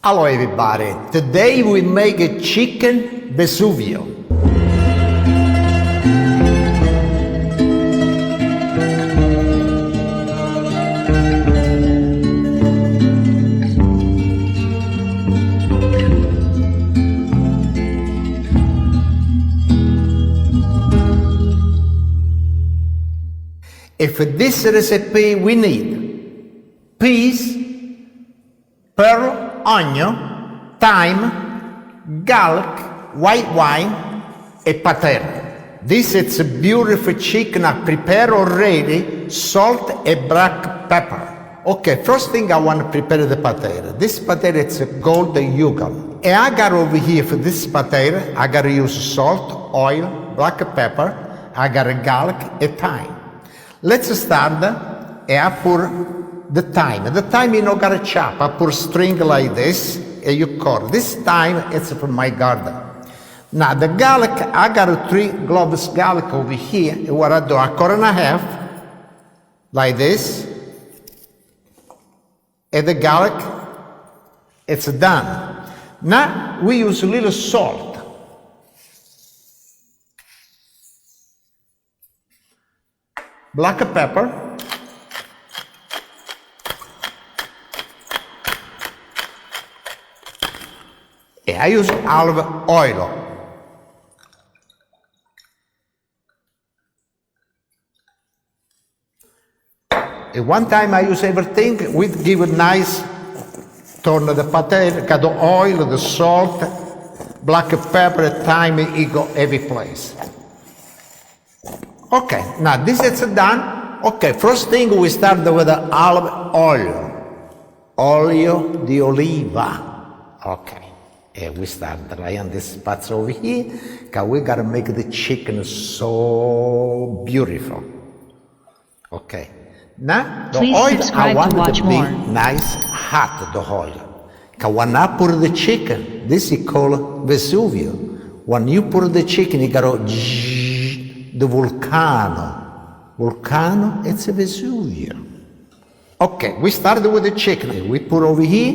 Hello everybody, today we make a chicken Vesuvio. For this recipe we need peas, pearl, onion, thyme, garlic, white wine, and potato. This is a beautiful chicken I prepared already, salt and black pepper. Okay, first thing I want to prepare the potato. This potato is a gold Yukon. And I got over here for this potato, I got to use salt, oil, black pepper, I got a garlic and thyme. Let's start, and I put the thyme. The thyme you know got a chop. I put string like this, and you cut. This thyme it's from my garden. Now the garlic, I got 3 cloves garlic over here. And what I do, I cut in half, like this. And the garlic, it's done. Now we use a little salt. Black pepper, and I use olive oil. And one time I use everything, we give a nice turn of the potato, got the oil, the salt, black pepper, thyme, it go every place. Okay, now this is done. Okay, first thing we start with the olive oil. Olio di oliva. Okay, and we start right on this spots over here, because we gotta make the chicken so beautiful. Okay, now the oil I want it to be nice hot, the oil. Because when I put the chicken, this is called Vesuvio. When you put the chicken, you gotta the volcano. Volcano, it's a Vesuvio. Okay, we started with the chicken. We put over here.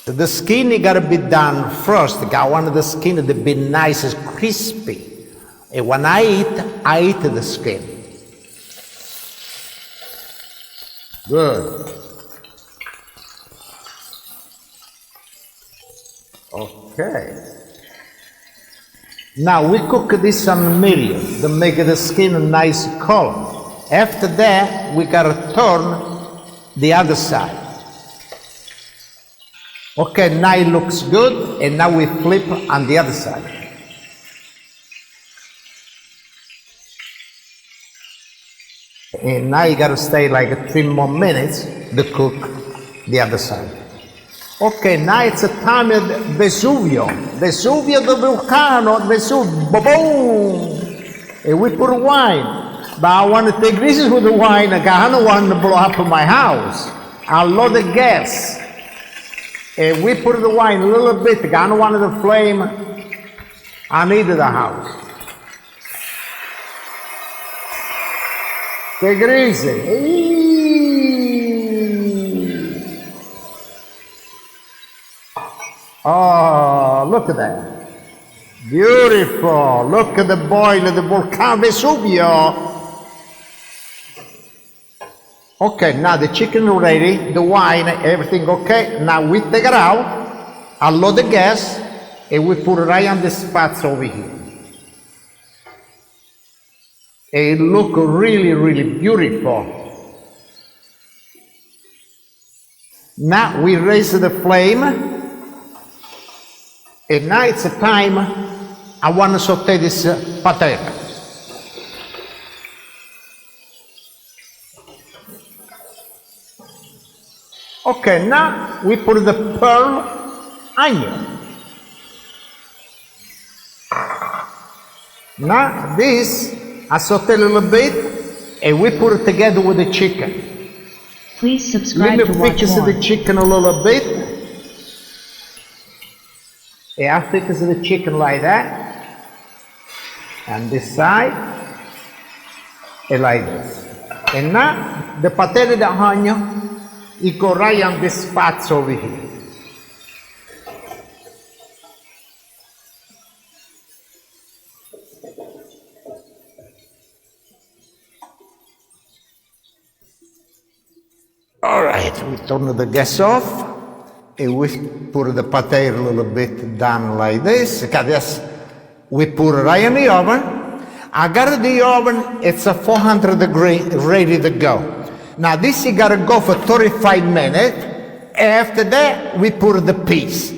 The skin gotta be done first. I want the skin to be nice and crispy. And when I eat the skin. Good. Okay. Now we cook this on medium to make the skin a nice color. After that, we gotta turn the other side. Okay, now it looks good, and now we flip on the other side. And now you gotta stay like 3 more minutes to cook the other side. Okay, now it's a time of Vesuvio. Vesuvio the volcano, Vesuvio, boom! And we put wine. But I want to take this with the wine, I don't want to blow up my house. I load the gas. And we put the wine a little bit, I don't want the flame. I need the house. Take it easy. Oh, look at that. Beautiful. Look at the boil of the volcano Vesuvio. Okay, now the chicken ready, the wine, everything okay. Now we take it out, I load the gas, and we put it right on the spots over here. It look really, really beautiful. Now we raise the flame. And now it's time I want to saute this potato. Okay, now we put the pearl onion. Now this, I saute a little bit, and we put it together with the chicken. Please subscribe to watch more. Let me fix the chicken a little bit. Yeah, I fix the chicken like that, and this side, and like this. And now the potato, the onion, it go right on these spots over here. All right, we turn the gas off and we put the potato a little bit down like this. This we put it right in the oven. I got the oven, it's a 400 degree, ready to go. Now this you gotta go for 35 minutes. After that, we put the peas.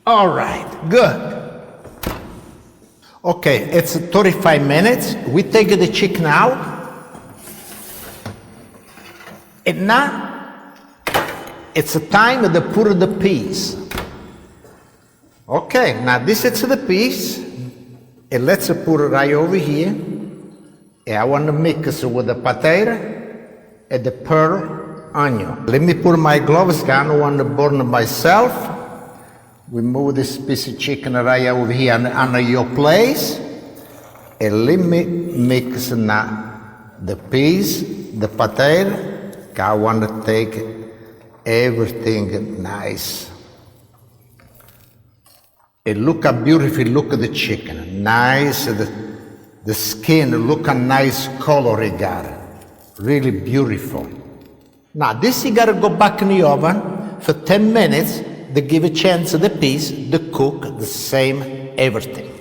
All right, good. Okay, it's 35 minutes. We take the chicken out. And now, it's time to put the peas. Okay, now this is the peas. And let's put it right over here. And I want to mix it with the potato and the pearl onion. Let me put my gloves on. I don't want to burn myself. We move this piece of chicken right over here on your place. And let me mix now the peas, the potato. I want to take everything nice. And look how beautiful, look at the chicken. Nice, the skin, look how nice color it got. Really beautiful. Now this you gotta go back in the oven for 10 minutes to give a chance to the peas to cook the same everything.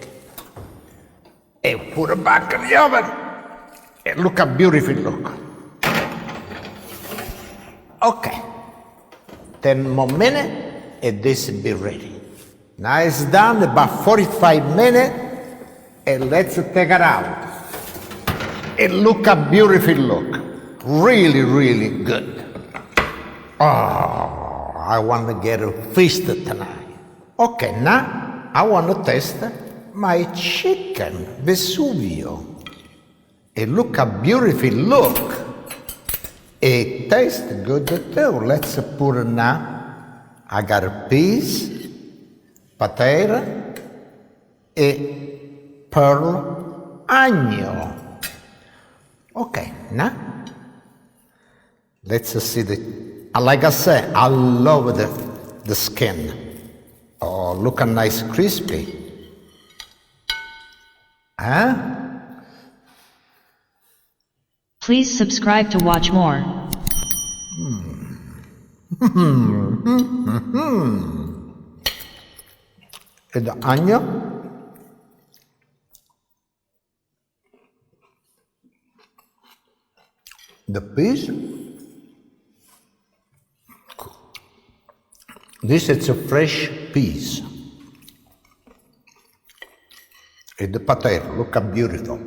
And put it back in the oven. And look how beautiful it look. Okay, 10 more minutes and this will be ready. Now it's done, about 45 minutes, and let's take it out. And look how beautiful it look. Really, really good. Oh, I want to get a feast tonight. Okay, now I want to taste my chicken Vesuvio. And look how beautiful it look. It tastes good too. Let's put it now. I got a peas, potato, and pearl onion. Okay, now let's see like I said, I love the skin. Oh, look how nice, crispy. Huh? Please subscribe to watch more. And the onion. The peas. This is a fresh peas. And the potato, look how beautiful.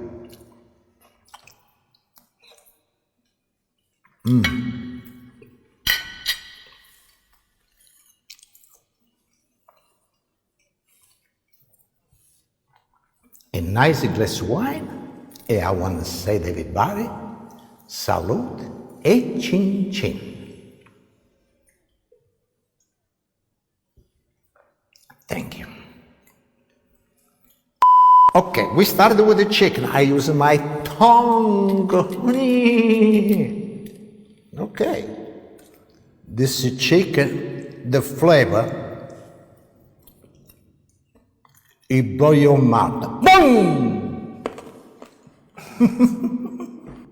A nice glass of wine, and I want to say to everybody, salute e chin chin. Thank you. Okay, we started with the chicken. I use my tongue. Okay. This chicken, the flavor, it blow your mouth. Boom!